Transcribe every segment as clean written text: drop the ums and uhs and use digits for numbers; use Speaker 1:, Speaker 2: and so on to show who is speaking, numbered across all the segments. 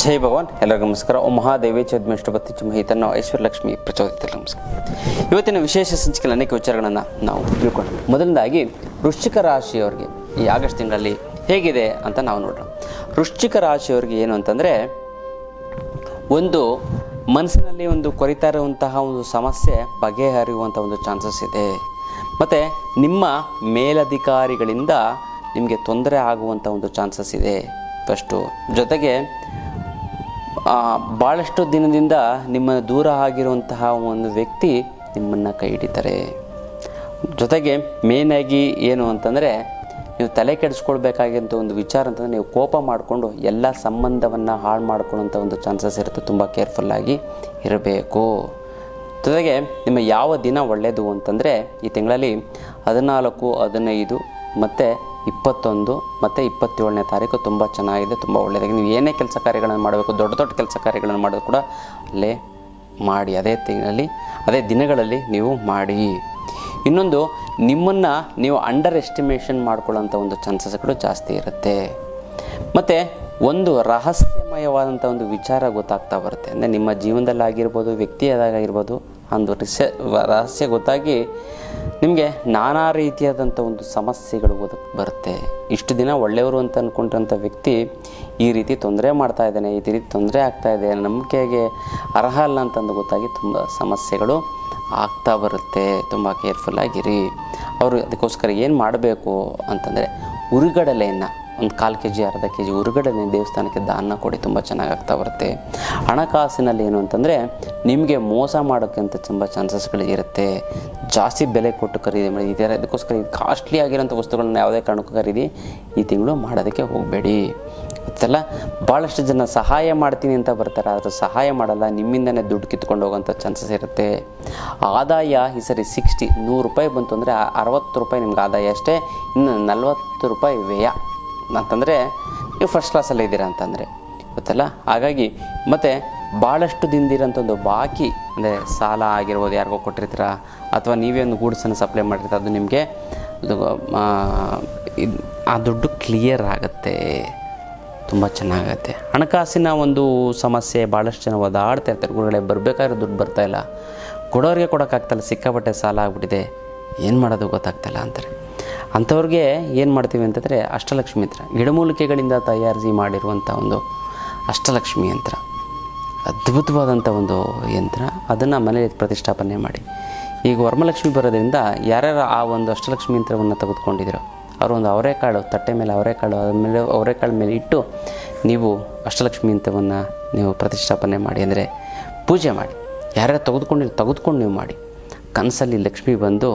Speaker 1: ಜೈ ಭಗವಾನ್. ಎಲ್ಲರಿಗೂ ನಮಸ್ಕಾರ. ಓಂ ಮಹಾದೇವಿ ಚದ್ಮೇಷ್ಟಪತಿ ಚಮಹಿತನ್ನೋ ಐಶ್ವರ್ಯಲಕ್ಷ್ಮಿ ಪ್ರಚೋದಿತ ನಮಸ್ಕಾರ. ಇವತ್ತಿನ ವಿಶೇಷ ಸಂಚಿಕೆಯಲ್ಲಿ ಅನೇಕ ವಿಚಾರಗಳನ್ನು ನಾವು ತಿಳ್ಕೊಂಡು, ಮೊದಲನೇದಾಗಿ ವೃಶ್ಚಿಕ ರಾಶಿಯವರಿಗೆ ಈ ಆಗಸ್ಟ್ ತಿಂಗಳಲ್ಲಿ ಹೇಗಿದೆ ಅಂತ ನಾವು ನೋಡೋಣ. ವೃಶ್ಚಿಕ ರಾಶಿಯವರಿಗೆ ಏನು ಅಂತಂದರೆ, ಒಂದು ಮನಸ್ಸಿನಲ್ಲಿ ಒಂದು ಕೊರಿತಾ ಇರುವಂತಹ ಒಂದು ಸಮಸ್ಯೆ ಬಗೆಹರಿಯುವಂಥ ಒಂದು ಚಾನ್ಸಸ್ ಇದೆ. ಮತ್ತು ನಿಮ್ಮ ಮೇಲಧಿಕಾರಿಗಳಿಂದ ನಿಮಗೆ ತೊಂದರೆ ಆಗುವಂಥ ಒಂದು ಚಾನ್ಸಸ್ ಇದೆ ಫಸ್ಟು. ಜೊತೆಗೆ ಭಾಳಷ್ಟು ದಿನದಿಂದ ನಿಮ್ಮ ದೂರ ಆಗಿರುವಂತಹ ಒಂದು ವ್ಯಕ್ತಿ ನಿಮ್ಮನ್ನು ಕೈ ಹಿಡಿತಾರೆ. ಜೊತೆಗೆ ಮೇನಾಗಿ ಏನು ಅಂತಂದರೆ, ನೀವು ತಲೆ ಕೆಡಿಸ್ಕೊಳ್ಬೇಕಾಗಿಂತ ಒಂದು ವಿಚಾರ ಅಂತಂದರೆ, ನೀವು ಕೋಪ ಮಾಡಿಕೊಂಡು ಎಲ್ಲ ಸಂಬಂಧವನ್ನು ಹಾಳು ಮಾಡ್ಕೊಳ್ಳೋಂಥ ಒಂದು ಚಾನ್ಸಸ್ ಇರುತ್ತೆ. ತುಂಬ ಕೇರ್ಫುಲ್ಲಾಗಿ ಇರಬೇಕು. ಜೊತೆಗೆ ನಿಮ್ಮ ಯಾವ ದಿನ ಒಳ್ಳೆಯದು ಅಂತಂದರೆ, ಈ ತಿಂಗಳಲ್ಲಿ 14, 15 ಮತ್ತು 21 ಮತ್ತು 27ನೇ ತಾರೀಕು ತುಂಬ ಚೆನ್ನಾಗಿದೆ, ತುಂಬ ಒಳ್ಳೆಯದಾಗಿ ನೀವು ಏನೇ ಕೆಲಸ ಕಾರ್ಯಗಳನ್ನು ಮಾಡಬೇಕು, ದೊಡ್ಡ ದೊಡ್ಡ ಕೆಲಸ ಕಾರ್ಯಗಳನ್ನು ಮಾಡೋದು ಕೂಡ ಅಲ್ಲೇ ಮಾಡಿ, ಅದೇ ತಿಂಗಳಲ್ಲಿ ಅದೇ ದಿನಗಳಲ್ಲಿ ನೀವು ಮಾಡಿ. ಇನ್ನೊಂದು, ನಿಮ್ಮನ್ನು ನೀವು ಅಂಡರ್ ಎಸ್ಟಿಮೇಷನ್ ಮಾಡ್ಕೊಳ್ಳೋಂಥ ಒಂದು ಚಾನ್ಸಸ್ಗಳು ಜಾಸ್ತಿ ಇರುತ್ತೆ. ಮತ್ತು ಒಂದು ರಹಸ್ಯಮಯವಾದಂಥ ಒಂದು ವಿಚಾರ ಗೊತ್ತಾಗ್ತಾ ಬರುತ್ತೆ. ಅಂದರೆ ನಿಮ್ಮ ಜೀವನದಲ್ಲಾಗಿರ್ಬೋದು, ವ್ಯಕ್ತಿಯದಾಗಿರ್ಬೋದು, ಒಂದು ರಹಸ್ಯ ಗೊತ್ತಾಗಿ ನಿಮಗೆ ನಾನಾ ರೀತಿಯಾದಂಥ ಒಂದು ಸಮಸ್ಯೆಗಳು ಬರುತ್ತೆ. ಇಷ್ಟು ದಿನ ಒಳ್ಳೆಯವರು ಅಂತ ಅಂದ್ಕೊಂಡಂಥ ವ್ಯಕ್ತಿ ಈ ರೀತಿ ತೊಂದರೆ ಮಾಡ್ತಾ ಇದ್ದಾನೆ, ಈ ರೀತಿ ತೊಂದರೆ ಆಗ್ತಾಯಿದೆ, ನಂಬಿಕೆಗೆ ಅರ್ಹ ಅಲ್ಲ ಅಂತಂದು ಗೊತ್ತಾಗಿ ತುಂಬ ಸಮಸ್ಯೆಗಳು ಆಗ್ತಾ ಬರುತ್ತೆ. ತುಂಬ ಕೇರ್ಫುಲ್ಲಾಗಿರಿ. ಅವರು ಅದಕ್ಕೋಸ್ಕರ ಏನು ಮಾಡಬೇಕು ಅಂತಂದರೆ, ಉರುಗಡಲೆಯನ್ನು ಒಂದು 1/4 kg 1/2 kg ಉರುಗಡಲೆ ದೇವಸ್ಥಾನಕ್ಕೆ ದಾನ ಕೊಡಿ, ತುಂಬ ಚೆನ್ನಾಗಾಗ್ತಾ ಬರುತ್ತೆ. ಹಣಕಾಸಿನಲ್ಲಿ ಏನು ಅಂತಂದರೆ, ನಿಮಗೆ ಮೋಸ ಮಾಡೋಕ್ಕಂತ ತುಂಬ ಚಾನ್ಸಸ್ಗಳು ಇರುತ್ತೆ. ಜಾಸ್ತಿ ಬೆಲೆ ಕೊಟ್ಟು ಖರೀದಿ ಮಾಡಿ, ಈ ಥರ ಇದಕ್ಕೋಸ್ಕರ ಇದು ಕಾಸ್ಟ್ಲಿ ಆಗಿರೋಂಥ ವಸ್ತುಗಳನ್ನ ಯಾವುದೇ ಕಾರಣಕ್ಕೂ ಖರೀದಿ ಈ ತಿಂಗಳು ಮಾಡೋದಕ್ಕೆ ಹೋಗಬೇಡಿ. ಗೊತ್ತಲ್ಲ, ಭಾಳಷ್ಟು ಜನ ಸಹಾಯ ಮಾಡ್ತೀನಿ ಅಂತ ಬರ್ತಾರೆ, ಆದರೆ ಸಹಾಯ ಮಾಡಲ್ಲ, ನಿಮ್ಮಿಂದನೇ ದುಡ್ಡು ಕಿತ್ಕೊಂಡು ಹೋಗೋಂಥ ಚಾನ್ಸಸ್ ಇರುತ್ತೆ. ಆದಾಯ ಈ ಸರಿ 100 ರೂಪಾಯಿ ಬಂತು ಅಂದರೆ 60 ರೂಪಾಯಿ ನಿಮ್ಗೆ ಆದಾಯ ಅಷ್ಟೇ, ಇನ್ನು 40 ರೂಪಾಯಿ ವ್ಯಯ ಅಂತಂದರೆ ನೀವು ಫಸ್ಟ್ ಕ್ಲಾಸಲ್ಲಿ ಇದ್ದೀರಾ ಅಂತಂದರೆ, ಗೊತ್ತಲ್ಲ. ಹಾಗಾಗಿ ಮತ್ತು ಭಾಳಷ್ಟು ದಿನದಿರೋಂಥ ಒಂದು ಬಾಕಿ, ಅಂದರೆ ಸಾಲ ಆಗಿರ್ಬೋದು, ಯಾರಿಗೋ ಕೊಟ್ಟಿರ್ತೀರ, ಅಥವಾ ನೀವೇ ಒಂದು ಗೂಡ್ಸನ್ನು ಸಪ್ಲೈ ಮಾಡಿರ್ತೀರ, ಅದು ನಿಮಗೆ ಆ ದುಡ್ಡು ಕ್ಲಿಯರ್ ಆಗುತ್ತೆ, ತುಂಬ ಚೆನ್ನಾಗತ್ತೆ. ಹಣಕಾಸಿನ ಒಂದು ಸಮಸ್ಯೆ ಭಾಳಷ್ಟು ಜನ ಓದಾಡ್ತಾ ಇರ್ತಾರೆ. ಗುರುಗಳೇ, ಬರಬೇಕಾದ್ರೆ ದುಡ್ಡು ಬರ್ತಾಯಿಲ್ಲ, ಕೊಡೋರಿಗೆ ಕೊಡೋಕ್ಕಾಗ್ತಾಯಿಲ್ಲ, ಸಿಕ್ಕಾಪಟ್ಟೆ ಸಾಲ ಆಗಿಬಿಟ್ಟಿದೆ, ಏನು ಮಾಡೋದು ಗೊತ್ತಾಗ್ತಾಯಿಲ್ಲ ಅಂತಾರೆ. ಅಂಥವ್ರಿಗೆ ಏನು ಮಾಡ್ತೀವಿ ಅಂತಂದರೆ, ಅಷ್ಟಲಕ್ಷ್ಮಿ ಯಂತ್ರ, ಗಿಡಮೂಲಿಕೆಗಳಿಂದ ತಯಾರಿಸಿ ಮಾಡಿರುವಂಥ ಒಂದು ಅಷ್ಟಲಕ್ಷ್ಮಿ ಯಂತ್ರ, ಅದ್ಭುತವಾದಂಥ ಒಂದು ಯಂತ್ರ. ಅದನ್ನು ಮನೆಯಲ್ಲಿ ಪ್ರತಿಷ್ಠಾಪನೆ ಮಾಡಿ. ಈಗ ವರಮಲಕ್ಷ್ಮಿ ಬರೋದ್ರಿಂದ ಯಾರ್ಯಾರು ಆ ಒಂದು ಅಷ್ಟಲಕ್ಷ್ಮಿ ಯಂತ್ರವನ್ನು ತೆಗೆದುಕೊಂಡಿದ್ದೀರೋ ಅವರು ಒಂದು ಅವರೆಕಾಳು ತಟ್ಟೆ ಮೇಲೆ ಅವರೆಕಾಳು ಮೇಲೆ ಅವರೆಕಾಳು ಮೇಲೆ ಇಟ್ಟು ನೀವು ಅಷ್ಟಲಕ್ಷ್ಮಿ ಯಂತ್ರವನ್ನು ನೀವು ಪ್ರತಿಷ್ಠಾಪನೆ ಮಾಡಿ, ಅಂದರೆ ಪೂಜೆ ಮಾಡಿ. ಯಾರ್ಯಾರು ತೆಗೆದುಕೊಂಡು ನೀವು ಮಾಡಿ. ಕನಸಲ್ಲಿ ಲಕ್ಷ್ಮಿ ಬಂದು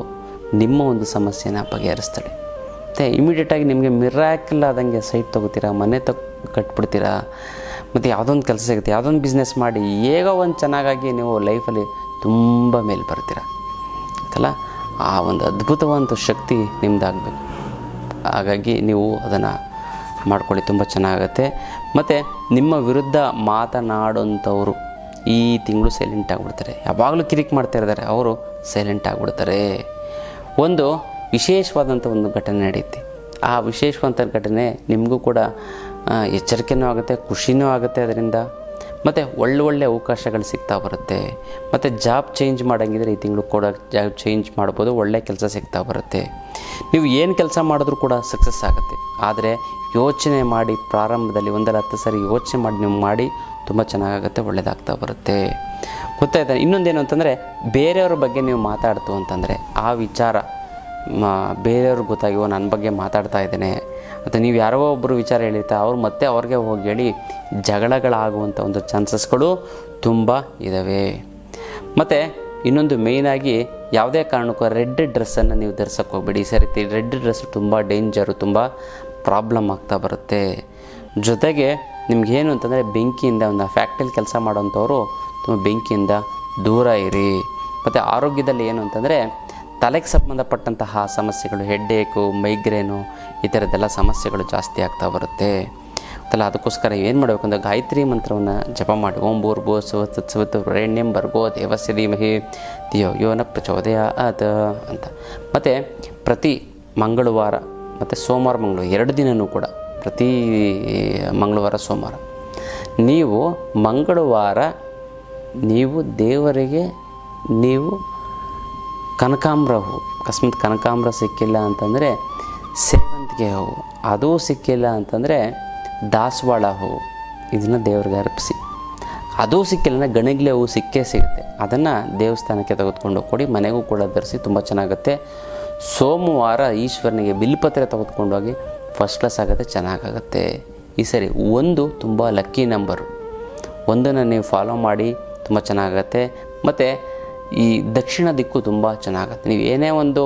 Speaker 1: ನಿಮ್ಮ ಒಂದು ಸಮಸ್ಯೆನ ಬಗೆಹರಿಸ್ತಾಳೆ. ಮತ್ತು ಇಮಿಡಿಯೇಟಾಗಿ ನಿಮಗೆ ಮಿರಾಕಲ್ ಆದಂಗೆ ಸೈಟ್ ತೊಗೋತೀರಾ, ಮನೆ ಕಟ್ಬಿಡ್ತೀರಾ, ಮತ್ತು ಯಾವುದೊಂದು ಕೆಲಸ ಸಿಗುತ್ತೆ, ಯಾವುದೊಂದು ಬಿಸ್ನೆಸ್ ಮಾಡಿ ಹೇಗೋ ಒಂದು ಚೆನ್ನಾಗಾಗಿ ನೀವು ಲೈಫಲ್ಲಿ ತುಂಬ ಮೇಲೆ ಬರ್ತೀರ ಅಲ್ಲ. ಆ ಒಂದು ಅದ್ಭುತವಾದ ಶಕ್ತಿ ನಿಮ್ಮದಾಗಬೇಕು. ಹಾಗಾಗಿ ನೀವು ಅದನ್ನು ಮಾಡ್ಕೊಳ್ಳಿ, ತುಂಬ ಚೆನ್ನಾಗುತ್ತೆ. ಮತ್ತು ನಿಮ್ಮ ವಿರುದ್ಧ ಮಾತನಾಡೋಂಥವರು ಈ ತಿಂಗಳು ಸೈಲೆಂಟ್ ಆಗಿಬಿಡ್ತಾರೆ. ಯಾವಾಗಲೂ ಕಿರಿಕ್ ಮಾಡ್ತಾ ಇರ್ತಾರೆ, ಅವರು ಸೈಲೆಂಟ್ ಆಗಿಬಿಡ್ತಾರೆ. ಒಂದು ವಿಶೇಷವಾದಂಥ ಒಂದು ಘಟನೆ ನಡೆಯುತ್ತೆ. ಆ ವಿಶೇಷವಾದಂಥ ಘಟನೆ ನಿಮಗೂ ಕೂಡ ಎಚ್ಚರಿಕೆಯೂ ಆಗುತ್ತೆ, ಖುಷಿನೂ ಆಗುತ್ತೆ ಅದರಿಂದ. ಮತ್ತು ಒಳ್ಳೊಳ್ಳೆ ಅವಕಾಶಗಳು ಸಿಗ್ತಾ ಬರುತ್ತೆ. ಮತ್ತು ಜಾಬ್ ಚೇಂಜ್ ಮಾಡೋಂಗಿದ್ರೆ ಈ ತಿಂಗಳು ಕೂಡ ಜಾಬ್ ಚೇಂಜ್ ಮಾಡ್ಬೋದು, ಒಳ್ಳೆ ಕೆಲಸ ಸಿಗ್ತಾ ಬರುತ್ತೆ. ನೀವು ಏನು ಕೆಲಸ ಮಾಡಿದ್ರೂ ಕೂಡ ಸಕ್ಸಸ್ ಆಗುತ್ತೆ. ಆದರೆ ಯೋಚನೆ ಮಾಡಿ, ಪ್ರಾರಂಭದಲ್ಲಿ 1-10 ಸರಿ ಯೋಚನೆ ಮಾಡಿ ನೀವು ಮಾಡಿ, ತುಂಬ ಚೆನ್ನಾಗಾಗುತ್ತೆ, ಒಳ್ಳೆಯದಾಗ್ತಾ ಬರುತ್ತೆ. ಗೊತ್ತಾಯ್ತಾ? ಇನ್ನೊಂದೇನು ಅಂತಂದರೆ, ಬೇರೆಯವ್ರ ಬಗ್ಗೆ ನೀವು ಮಾತಾಡ್ತು ಅಂತಂದರೆ ಆ ವಿಚಾರ ಬೇರೆಯವ್ರಿಗೆ ಗೊತ್ತಾಗಿವೋ ನನ್ನ ಬಗ್ಗೆ ಮಾತಾಡ್ತಾ ಇದ್ದೇನೆ, ಅಥವಾ ನೀವು ಯಾರೋ ಒಬ್ಬರು ವಿಚಾರ ಹೇಳಿರ್ತಾರೆ, ಅವ್ರು ಮತ್ತೆ ಅವ್ರಿಗೆ ಹೋಗಿ ಹೇಳಿ ಜಗಳಗಳಾಗುವಂಥ ಒಂದು ಚಾನ್ಸಸ್ಗಳು ತುಂಬ ಇದ್ದಾವೆ. ಮತ್ತು ಇನ್ನೊಂದು ಮೇಯ್ನಾಗಿ, ಯಾವುದೇ ಕಾರಣಕ್ಕೂ ರೆಡ್ ಡ್ರೆಸ್ಸನ್ನು ನೀವು ಧರಿಸೋಕ್ಕೆ ಹೋಗಬೇಡಿ. ಈ ಸರಿ ರೆಡ್ ಡ್ರೆಸ್ ತುಂಬ ಡೇಂಜರು, ತುಂಬ ಪ್ರಾಬ್ಲಮ್ ಆಗ್ತಾ ಬರುತ್ತೆ. ಜೊತೆಗೆ ನಿಮಗೇನು ಅಂತಂದರೆ, ಬೆಂಕಿಯಿಂದ ಒಂದು ಫ್ಯಾಕ್ಟ್ರಿಲಿ ಕೆಲಸ ಮಾಡೋಂಥವ್ರು ತುಂಬ ಬೆಂಕಿಯಿಂದ ದೂರ ಇರಿ. ಮತ್ತು ಆರೋಗ್ಯದಲ್ಲಿ ಏನು ಅಂತಂದರೆ, ತಲೆಗೆ ಸಂಬಂಧಪಟ್ಟಂತಹ ಸಮಸ್ಯೆಗಳು, ಹೆಡ್ಡೇಕು, ಮೈಗ್ರೇನು, ಈ ಥರದ್ದೆಲ್ಲ ಸಮಸ್ಯೆಗಳು ಜಾಸ್ತಿ ಆಗ್ತಾ ಬರುತ್ತೆ ಅಲ್ಲ. ಅದಕ್ಕೋಸ್ಕರ ಏನು ಮಾಡಬೇಕು ಅಂದರೆ, ಗಾಯತ್ರಿ ಮಂತ್ರವನ್ನು ಜಪ ಮಾಡಿ. ಓಂ ಭೂರ್ಭುವ ಸ್ವಃ ತತ್ಸವಿತುರ್ವರೆಣ್ಯಂ ಭರ್ಗೋ ದೇವಸ್ಯ ಧೀಮಹಿ ಧಿಯೋ ಯೋ ನ ಪ್ರಚೋದಯಾತ್ ಅಂತ. ಮತ್ತು ಪ್ರತಿ ಮಂಗಳವಾರ ಮತ್ತು ಸೋಮವಾರ, 2 ದಿನವೂ ಕೂಡ ಪ್ರತಿ ಮಂಗಳವಾರ ಸೋಮವಾರ ನೀವು ಮಂಗಳವಾರ ನೀವು ದೇವರಿಗೆ ನೀವು ಕನಕಾಂಬರ ಹೂವು, ಅಕಸ್ಮಾತ್ ಕನಕಾಂಬರ ಸಿಕ್ಕಿಲ್ಲ ಅಂತಂದರೆ ಸೇವಂತಿಗೆ ಹೂವು, ಅದೂ ಸಿಕ್ಕಿಲ್ಲ ಅಂತಂದರೆ ದಾಸವಾಳ ಹೂವು, ಇದನ್ನು ದೇವ್ರಿಗೆ ಅರ್ಪಿಸಿ. ಅದೂ ಸಿಕ್ಕಿಲ್ಲ ಅಂದರೆ ಗಣಗ್ಲೆ ಹೂವು ಸಿಕ್ಕೇ ಸಿಗುತ್ತೆ, ಅದನ್ನು ದೇವಸ್ಥಾನಕ್ಕೆ ತೆಗೆದುಕೊಂಡು ಕೊಡಿ, ಮನೆಗೂ ಕೂಡ ಧರಿಸಿ, ತುಂಬ ಚೆನ್ನಾಗುತ್ತೆ. ಸೋಮವಾರ ಈಶ್ವರನಿಗೆ ಬಿಲ್ಪತ್ರೆ ತೆಗೆದುಕೊಂಡೋಗಿ ಫಸ್ಟ್ ಕ್ಲಾಸ್ ಆಗುತ್ತೆ, ಚೆನ್ನಾಗಾಗುತ್ತೆ. ಈ ಸರಿ 1 ತುಂಬ ಲಕ್ಕಿ ನಂಬರು, 1ನ್ನು ನೀವು ಫಾಲೋ ಮಾಡಿ, ತುಂಬ ಚೆನ್ನಾಗುತ್ತೆ. ಮತ್ತು ಈ ದಕ್ಷಿಣ ದಿಕ್ಕು ತುಂಬ ಚೆನ್ನಾಗುತ್ತೆ. ನೀವು ಏನೇ ಒಂದು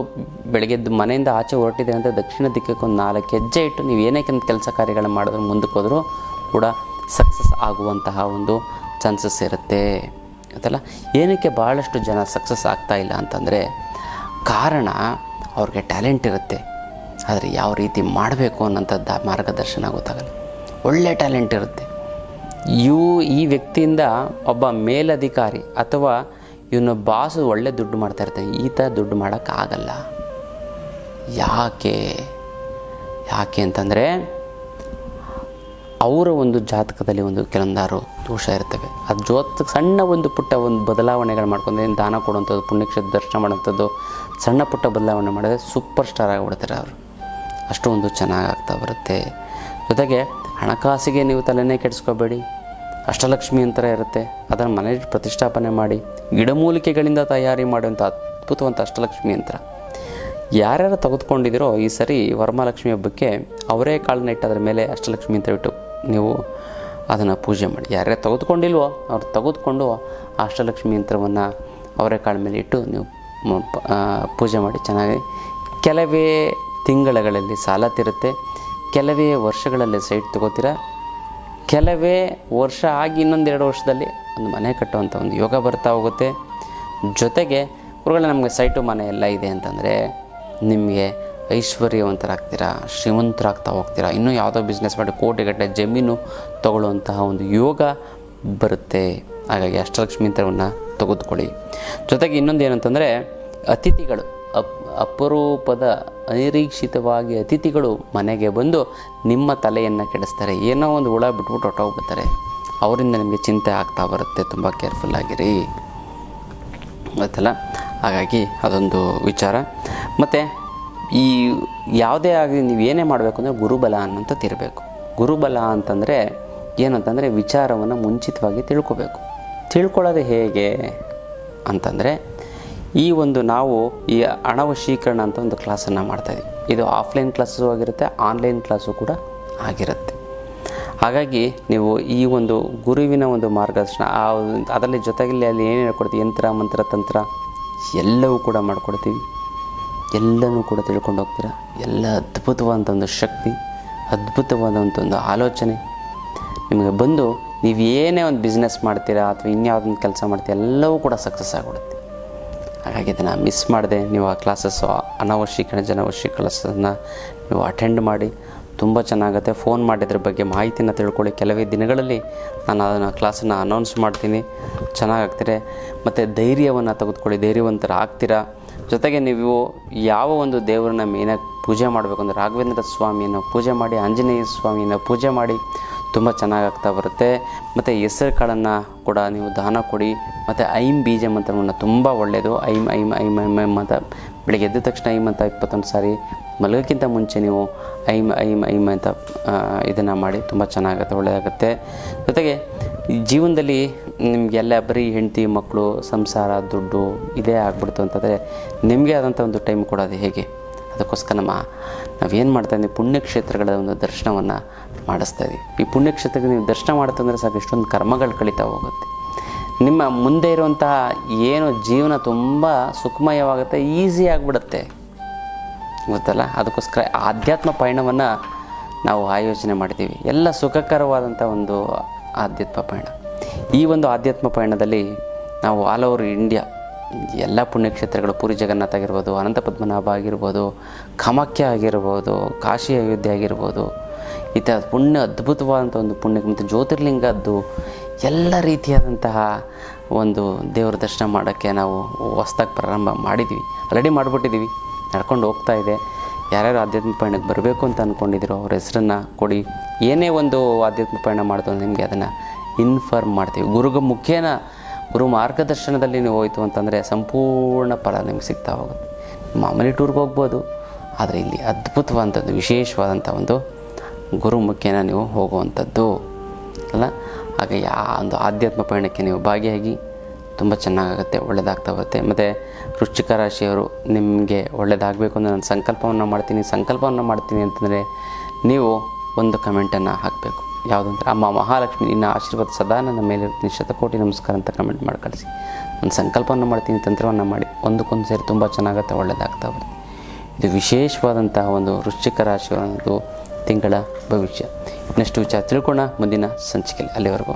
Speaker 1: ಬೆಳಗ್ಗೆದ್ದು ಮನೆಯಿಂದ ಆಚೆ ಹೊರಟಿದೆ ಅಂದರೆ ದಕ್ಷಿಣ ದಿಕ್ಕಕ್ಕೆ ಒಂದು 4 ಹೆಜ್ಜೆ ಇಟ್ಟು ನೀವು ಏನೇ ಕೆಲಸ ಕಾರ್ಯಗಳನ್ನು ಮಾಡಿದ್ರು ಮುಂದಕ್ಕೆ ಹೋದರೂ ಕೂಡ ಸಕ್ಸಸ್ ಆಗುವಂತಹ ಒಂದು ಚಾನ್ಸಸ್ ಇರುತ್ತೆ ಅದಲ್ಲ. ಏನಕ್ಕೆ ಭಾಳಷ್ಟು ಜನ ಸಕ್ಸಸ್ ಆಗ್ತಾಯಿಲ್ಲ ಅಂತಂದರೆ ಕಾರಣ ಅವ್ರಿಗೆ ಟ್ಯಾಲೆಂಟ್ ಇರುತ್ತೆ, ಆದರೆ ಯಾವ ರೀತಿ ಮಾಡಬೇಕು ಅನ್ನೋಂಥದ್ದು ಮಾರ್ಗದರ್ಶನ ಗೊತ್ತಾಗಲ್ಲ. ಒಳ್ಳೆ ಟ್ಯಾಲೆಂಟ್ ಇರುತ್ತೆ, ಈ ವ್ಯಕ್ತಿಯಿಂದ ಒಬ್ಬ ಮೇಲಧಿಕಾರಿ ಅಥವಾ ಇವನು ಬಾಸು ಒಳ್ಳೆ ದುಡ್ಡು ಮಾಡ್ತಾ ಇರ್ತಾನೆ, ಈತ ದುಡ್ಡು ಮಾಡೋಕ್ಕಾಗಲ್ಲ. ಯಾಕೆ ಅಂತಂದರೆ ಅವರ ಒಂದು ಜಾತಕದಲ್ಲಿ ಒಂದು ಕೆಲವೊಂದಾರು ದೋಷ ಇರ್ತವೆ. ಅದು ಸಣ್ಣ ಒಂದು ಪುಟ್ಟ ಒಂದು ಬದಲಾವಣೆಗಳು ಮಾಡ್ಕೊಂಡು ದಾನ ಕೊಡುವಂಥದ್ದು, ಪುಣ್ಯಕ್ಷೇತ್ರ ದರ್ಶನ ಮಾಡೋಂಥದ್ದು, ಸಣ್ಣ ಪುಟ್ಟ ಬದಲಾವಣೆ ಮಾಡಿದ್ರೆ ಸೂಪರ್ ಸ್ಟಾರ್ ಆಗಿಬಿಡ್ತಾರೆ ಅವರು, ಅಷ್ಟೊಂದು ಚೆನ್ನಾಗಿ ಆಗ್ತಾ ಬರುತ್ತೆ. ಜೊತೆಗೆ ಹಣಕಾಸಿಗೆ ನೀವು ತಲೆನೇ ಕೆಡಿಸ್ಕೋಬೇಡಿ, ಅಷ್ಟಲಕ್ಷ್ಮಿ ಯಂತ್ರ ಇರುತ್ತೆ, ಅದನ್ನು ಮನೆಯಲ್ಲಿ ಪ್ರತಿಷ್ಠಾಪನೆ ಮಾಡಿ, ಗಿಡಮೂಲಿಕೆಗಳಿಂದ ತಯಾರಿ ಮಾಡುವಂಥ ಅದ್ಭುತವಂತ ಅಷ್ಟಲಕ್ಷ್ಮಿ ಯಂತ್ರ ಯಾರ್ಯಾರು ತೆಗೆದುಕೊಂಡಿದ್ದೀರೋ ಈ ಸರಿ ವರಮಹಾಲಕ್ಷ್ಮಿ ಹಬ್ಬಕ್ಕೆ ಅವರೇ ಕಾಳನ್ನ ಇಟ್ಟು ಅದರ ಮೇಲೆ ಅಷ್ಟಲಕ್ಷ್ಮಿ ಯಂತ್ರ ಇಟ್ಟು ನೀವು ಅದನ್ನು ಪೂಜೆ ಮಾಡಿ. ಯಾರ್ಯಾರು ತೆಗೆದುಕೊಂಡಿಲ್ವೋ ಅವ್ರು ತೆಗೆದುಕೊಂಡು ಆ ಅಷ್ಟಲಕ್ಷ್ಮಿ ಯಂತ್ರವನ್ನು ಅವರೇ ಕಾಳ ಮೇಲೆ ಇಟ್ಟು ನೀವು ಪೂಜೆ ಮಾಡಿ. ಚೆನ್ನಾಗಿ ಕೆಲವೇ ತಿಂಗಳಲ್ಲಿ ಸಾಲ ತಿರುತ್ತೆ, ಕೆಲವೇ ವರ್ಷಗಳಲ್ಲಿ ಸೈಟ್ ತೊಗೋತೀರಾ, ಕೆಲವೇ ವರ್ಷ ಆಗಿ ಇನ್ನೊಂದೆರಡು ವರ್ಷದಲ್ಲಿ ಒಂದು ಮನೆ ಕಟ್ಟುವಂಥ ಒಂದು ಯೋಗ ಬರ್ತಾ ಹೋಗುತ್ತೆ. ಜೊತೆಗೆ ಗುರುಗಳೇ ನಮಗೆ ಸೈಟು ಮನೆ ಎಲ್ಲ ಇದೆ ಅಂತಂದರೆ ನಿಮಗೆ ಐಶ್ವರ್ಯವಂತರಾಗ್ತೀರಾ, ಶ್ರೀಮಂತರಾಗ್ತಾ ಹೋಗ್ತೀರಾ, ಇನ್ನೂ ಯಾವುದೋ ಬಿಸ್ನೆಸ್ ಮಾಡಿ ಕೋಟಿಗಟ್ಟಲೆ ಜಮೀನು ತಗೊಳ್ಳುವಂತಹ ಒಂದು ಯೋಗ ಬರುತ್ತೆ. ಹಾಗಾಗಿ ಅಷ್ಟಲಕ್ಷ್ಮಿ ಯಂತ್ರವನ್ನು ತೆಗೆದುಕೊಳ್ಳಿ. ಜೊತೆಗೆ ಇನ್ನೊಂದು ಏನಂತಂದರೆ ಅತಿಥಿಗಳು, ಅಪರೂಪದ ಅನಿರೀಕ್ಷಿತವಾಗಿ ಅತಿಥಿಗಳು ಮನೆಗೆ ಬಂದು ನಿಮ್ಮ ತಲೆಯನ್ನು ಕೆಡಿಸ್ತಾರೆ. ಏನೋ ಒಂದು ಹುಳ ಬಿಟ್ಬಿಟ್ಟು ಹೊಟ್ಟೋಗ್ಬಿಡ್ತಾರೆ, ಅವರಿಂದ ನಿಮಗೆ ಚಿಂತೆ ಆಗ್ತಾ ಬರುತ್ತೆ. ತುಂಬ ಕೇರ್ಫುಲ್ಲಾಗಿರಿ ಗೊತ್ತಲ್ಲ. ಹಾಗಾಗಿ ಅದೊಂದು ವಿಚಾರ. ಮತ್ತು ಈ ಯಾವುದೇ ಆಗಲಿ ನೀವು ಏನೇ ಮಾಡಬೇಕು ಅಂದರೆ ಗುರುಬಲ ಅನ್ನೋಂಥದ್ದು ಇರಬೇಕು. ಗುರುಬಲ ಅಂತಂದರೆ ಏನಂತಂದರೆ ವಿಚಾರವನ್ನು ಮುಂಚಿತವಾಗಿ ತಿಳ್ಕೊಳ್ಳೋದು ಹೇಗೆ ಅಂತಂದರೆ ಈ ಒಂದು ನಾವು ಈ ಹಣವಶೀಕರಣ ಅಂತ ಒಂದು ಕ್ಲಾಸನ್ನು ಮಾಡ್ತಾಯಿದ್ವಿ. ಇದು ಆಫ್ಲೈನ್ ಕ್ಲಾಸು ಆಗಿರುತ್ತೆ, ಆನ್ಲೈನ್ ಕ್ಲಾಸು ಕೂಡ ಆಗಿರುತ್ತೆ. ಹಾಗಾಗಿ ನೀವು ಈ ಒಂದು ಗುರುವಿನ ಒಂದು ಮಾರ್ಗದರ್ಶನ ಅದರಲ್ಲಿ ಜೊತೆಗೆ ಅಲ್ಲಿ ಏನೇನು ಹೇಳ್ಕೊಡ್ತೀವಿ, ಯಂತ್ರ ಮಂತ್ರ ತಂತ್ರ ಎಲ್ಲವೂ ಕೂಡ ಮಾಡಿಕೊಡ್ತೀವಿ. ಎಲ್ಲನೂ ಕೂಡ ತಿಳ್ಕೊಂಡು ಹೋಗ್ತೀರಾ. ಎಲ್ಲ ಅದ್ಭುತವಾದಂಥ ಒಂದು ಶಕ್ತಿ, ಅದ್ಭುತವಾದಂಥ ಒಂದು ಆಲೋಚನೆ ನಿಮಗೆ ಬಂದು ನೀವು ಏನೇ ಒಂದು ಬಿಸ್ನೆಸ್ ಮಾಡ್ತೀರಾ ಅಥವಾ ಇನ್ಯಾವುದೊಂದು ಕೆಲಸ ಮಾಡ್ತೀರಾ ಎಲ್ಲವೂ ಕೂಡ ಸಕ್ಸಸ್ ಆಗಿಬಿಡುತ್ತೆ. ಹಾಗಾಗಿ ಇದನ್ನು ಮಿಸ್ ಮಾಡದೆ ನೀವು ಆ ಕ್ಲಾಸಸ್ಸು ಅನವಶ್ಯಕರಣ ಜನವಶ್ಯ ಕ್ಲಾಸನ್ನು ನೀವು ಅಟೆಂಡ್ ಮಾಡಿ, ತುಂಬ ಚೆನ್ನಾಗುತ್ತೆ. ಫೋನ್ ಮಾಡಿದ್ರ ಬಗ್ಗೆ ಮಾಹಿತಿನ ತಿಳ್ಕೊಳ್ಳಿ. ಕೆಲವೇ ದಿನಗಳಲ್ಲಿ ನಾನು ಅದನ್ನು ಕ್ಲಾಸನ್ನು ಅನೌನ್ಸ್ ಮಾಡ್ತೀನಿ, ಚೆನ್ನಾಗಾಗ್ತೀರಿ. ಮತ್ತು ಧೈರ್ಯವನ್ನು ತೆಗೆದುಕೊಳ್ಳಿ, ಧೈರ್ಯವಂತರ ಆಗ್ತೀರಾ. ಜೊತೆಗೆ ನೀವು ಯಾವ ಒಂದು ದೇವರನ್ನ ಮೇನಾಗಿ ಪೂಜೆ ಮಾಡಬೇಕು ಅಂದರೆ ರಾಘವೇಂದ್ರ ಸ್ವಾಮಿಯನ್ನು ಪೂಜೆ ಮಾಡಿ, ಆಂಜನೇಯ ಸ್ವಾಮಿಯನ್ನು ಪೂಜೆ ಮಾಡಿ, ತುಂಬ ಚೆನ್ನಾಗಾಗ್ತಾ ಬರುತ್ತೆ. ಮತ್ತು ಹೆಸರು ಕಾಳನ್ನು ಕೂಡ ನೀವು ದಾನ ಕೊಡಿ. ಮತ್ತು ಐಂ ಬೀಜ ಮಂತ್ರವನ್ನು ತುಂಬ ಒಳ್ಳೆಯದು. ಐಂ ಐಂ ಐಂ ಐಂ ಐಂ ಅಂತ ಬೆಳಗ್ಗೆ ಎದ್ದ ತಕ್ಷಣ ಐಂ ಅಂತ 21 ಸಾರಿ, ಮಲಗೋಕ್ಕಿಂತ ಮುಂಚೆ ನೀವು ಐಂ ಐಂ ಐಂ ಅಂತ ಇದನ್ನು ಮಾಡಿ, ತುಂಬ ಚೆನ್ನಾಗುತ್ತೆ, ಒಳ್ಳೆಯದಾಗುತ್ತೆ. ಜೊತೆಗೆ ಜೀವನದಲ್ಲಿ ನಿಮಗೆಲ್ಲ ಬರೀ ಹೆಂಡತಿ ಮಕ್ಕಳು ಸಂಸಾರ ದುಡ್ಡು ಇದೇ ಆಗ್ಬಿಡ್ತು ಅಂತಂದರೆ ನಿಮಗೆ ಆದಂಥ ಒಂದು ಟೈಮ್ ಕೊಡೋದು ಹೇಗೆ? ಅದಕ್ಕೋಸ್ಕರ ನಾವೇನು ಮಾಡ್ತಾಯಿದ್ದೀವಿ, ಪುಣ್ಯಕ್ಷೇತ್ರಗಳ ಒಂದು ದರ್ಶನವನ್ನು ಮಾಡಿಸ್ತಾಯಿದ್ದೀವಿ. ಈ ಪುಣ್ಯಕ್ಷೇತ್ರಕ್ಕೆ ನೀವು ದರ್ಶನ ಮಾಡ್ತಂದರೆ ಸಾಕು ಎಷ್ಟೊಂದು ಕರ್ಮಗಳು ಕಳೀತಾ ಹೋಗುತ್ತೆ. ನಿಮ್ಮ ಮುಂದೆ ಇರುವಂತಹ ಏನು ಜೀವನ ತುಂಬ ಸುಖಮಯವಾಗುತ್ತೆ, ಈಸಿ ಆಗಿಬಿಡುತ್ತೆ ಗೊತ್ತಲ್ಲ. ಅದಕ್ಕೋಸ್ಕರ ಆಧ್ಯಾತ್ಮ ಪಯಣವನ್ನು ನಾವು ಆಯೋಜನೆ ಮಾಡಿದ್ದೀವಿ. ಎಲ್ಲ ಸುಖಕರವಾದಂಥ ಒಂದು ಆಧ್ಯಾತ್ಮ ಪಯಣ. ಈ ಒಂದು ಆಧ್ಯಾತ್ಮ ಪಯಣದಲ್ಲಿ ನಾವು ಆಲ್ ಓವರ್ ಇಂಡಿಯಾ ಎಲ್ಲ ಪುಣ್ಯಕ್ಷೇತ್ರಗಳು, ಪುರಿ ಜಗನ್ನಾಥ ಆಗಿರ್ಬೋದು, ಅನಂತ ಪದ್ಮನಾಭ ಆಗಿರ್ಬೋದು, ಕಾಮಾಖ್ಯ ಆಗಿರ್ಬೋದು, ಕಾಶಿ ಅಯೋಧ್ಯೆ ಆಗಿರ್ಬೋದು, ಈ ಥರ ಅದ್ಭುತವಾದಂಥ ಒಂದು ಪುಣ್ಯ ಮತ್ತು ಜ್ಯೋತಿರ್ಲಿಂಗದ್ದು ಎಲ್ಲ ರೀತಿಯಾದಂತಹ ಒಂದು ದೇವರ ದರ್ಶನ ಮಾಡೋಕ್ಕೆ ನಾವು ಹೊಸ್ದಾಗಿ ಪ್ರಾರಂಭ ಮಾಡಿದ್ವಿ. ಆಲ್ರೆಡಿ ಮಾಡಿಬಿಟ್ಟಿದ್ದೀವಿ, ನಡ್ಕೊಂಡು ಹೋಗ್ತಾ ಇದೆ. ಯಾರ್ಯಾರು ಆಧ್ಯಾತ್ಮಿಕ ಪಯಣಕ್ಕೆ ಬರಬೇಕು ಅಂತ ಅಂದ್ಕೊಂಡಿದ್ದೀರೋ ಅವ್ರ ಹೆಸರನ್ನು ಕೊಡಿ. ಏನೇ ಒಂದು ಆಧ್ಯಾತ್ಮಿಕ ಪಯಣ ಮಾಡಿದ್ರು ನಿಮಗೆ ಅದನ್ನು ಇನ್ಫಾರ್ಮ್ ಮಾಡ್ತೀವಿ. ಮುಖೇನ ಗುರು ಮಾರ್ಗದರ್ಶನದಲ್ಲಿ ನೀವು ಹೋಯ್ತು ಅಂತಂದರೆ ಸಂಪೂರ್ಣ ಫಲ ನಿಮ್ಗೆ ಸಿಗ್ತಾ ಹೋಗುತ್ತೆ. ಮಾಮೂಲಿ ಟೂರ್ಗೆ ಹೋಗ್ಬೋದು, ಆದರೆ ಇಲ್ಲಿ ಅದ್ಭುತವಾದಂಥದ್ದು ವಿಶೇಷವಾದಂಥ ಒಂದು ಗುರು ಮುಖೇನ ನೀವು ಹೋಗುವಂಥದ್ದು ಅಲ್ಲ. ಹಾಗೆ ಒಂದು ಆಧ್ಯಾತ್ಮ ಪಯಣಕ್ಕೆ ನೀವು ಭಾಗಿಯಾಗಿ ತುಂಬ ಚೆನ್ನಾಗಾಗುತ್ತೆ, ಒಳ್ಳೆಯದಾಗ್ತಾ ಹೋಗುತ್ತೆ. ಮತ್ತು ವೃಶ್ಚಿಕ ರಾಶಿಯವರು ನಿಮಗೆ ಒಳ್ಳೆಯದಾಗಬೇಕು ಅಂತ ನಾನು ಸಂಕಲ್ಪವನ್ನು ಮಾಡ್ತೀನಿ ಅಂತಂದರೆ ನೀವು ಒಂದು ಕಮೆಂಟನ್ನು ಹಾಕಬೇಕು. ಯಾವುದಂದ್ರೆ ಅಮ್ಮ ಮಹಾಲಕ್ಷ್ಮಿ ನಿನ್ನ ಆಶೀರ್ವಾದ ಸದಾ ನನ್ನ ಮೇಲೆ ಶತಕೋಟಿ ನಮಸ್ಕಾರ ಅಂತ ಕಮೆಂಟ್ ಮಾಡಿ ಕಳಿಸಿ. ನಾನು ಸಂಕಲ್ಪವನ್ನು ಮಾಡ್ತೀನಿ, ತಂತ್ರವನ್ನು ಮಾಡಿ ಒಂದಕ್ಕೊಂದು ಸೇರಿ ತುಂಬ ಚೆನ್ನಾಗುತ್ತೆ, ಒಳ್ಳೆಯದಾಗ್ತಾ ಹೋಗುತ್ತೆ. ಇದು ವಿಶೇಷವಾದಂತಹ ಒಂದು ವೃಶ್ಚಿಕ ರಾಶಿಯ ಒಂದು ತಿಂಗಳ ಭವಿಷ್ಯ. ಇನ್ನಷ್ಟು ವಿಚಾರ ತಿಳ್ಕೊಳ್ಳೋಣ ಮುಂದಿನ ಸಂಚಿಕೆಯಲ್ಲಿ. ಅಲ್ಲಿವರೆಗೂ